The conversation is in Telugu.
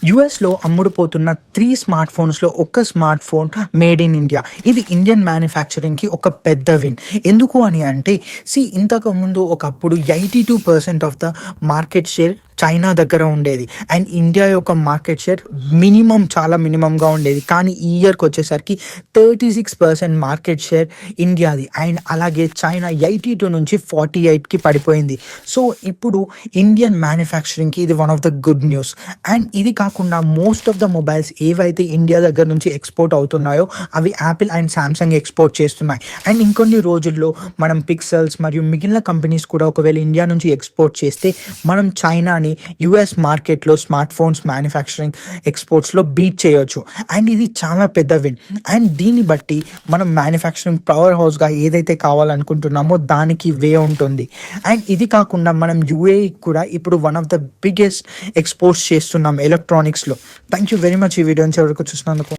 యుఎస్లో అమ్ముడుపోతున్న 3 స్మార్ట్ ఫోన్స్లో ఒక్క smart phone made in India. ఇది ఇండియన్ మ్యానుఫ్యాక్చరింగ్కి ఒక పెద్ద విన్. ఎందుకు అని అంటే ఇంతకుముందు ఒకప్పుడు 82% of the market share China దగ్గర ఉండేది అండ్ ఇండియా యొక్క మార్కెట్ షేర్ చాలా మినిమంగా ఉండేది. కానీ ఈ ఇయర్కి వచ్చేసరికి 36% మార్కెట్ షేర్ ఇండియాది అండ్ అలాగే చైనా 82 నుంచి 48కి పడిపోయింది. సో ఇప్పుడు ఇండియన్ మ్యానుఫ్యాక్చరింగ్కి ఇది one of the good news. And ఇది కాకుండా మోస్ట్ ఆఫ్ ద మొబైల్స్ ఏవైతే ఇండియా దగ్గర నుంచి ఎక్స్పోర్ట్ అవుతున్నాయో అవి యాపిల్ అండ్ సామ్సంగ్ ఎక్స్పోర్ట్ చేస్తున్నాయి. అండ్ ఇంకొన్ని రోజుల్లో మనం పిక్సెల్స్ మరియు మిగిలిన కంపెనీస్ కూడా ఒకవేళ ఇండియా నుంచి ఎక్స్పోర్ట్ చేస్తే మనం చైనాని యుఎస్ మార్కెట్లో స్మార్ట్ ఫోన్స్ మ్యానుఫ్యాక్చరింగ్ ఎక్స్పోర్ట్స్లో బీట్ చేయొచ్చు. అండ్ ఇది చాలా పెద్ద విన్. అండ్ దీన్ని బట్టి మనం మ్యానుఫ్యాక్చరింగ్ పవర్ హౌస్గా ఏదైతే కావాలనుకుంటున్నామో దానికి వే ఉంటుంది. అండ్ ఇది కాకుండా మనం యుఏఈ కూడా ఇప్పుడు one of the biggest exports చేస్తున్నాం ఎలక్ట్రానిక్స్లో. థ్యాంక్ యూ వెరీ మచ్ ఈ వీడియో నుంచి ఎవరికి చూసినందుకు.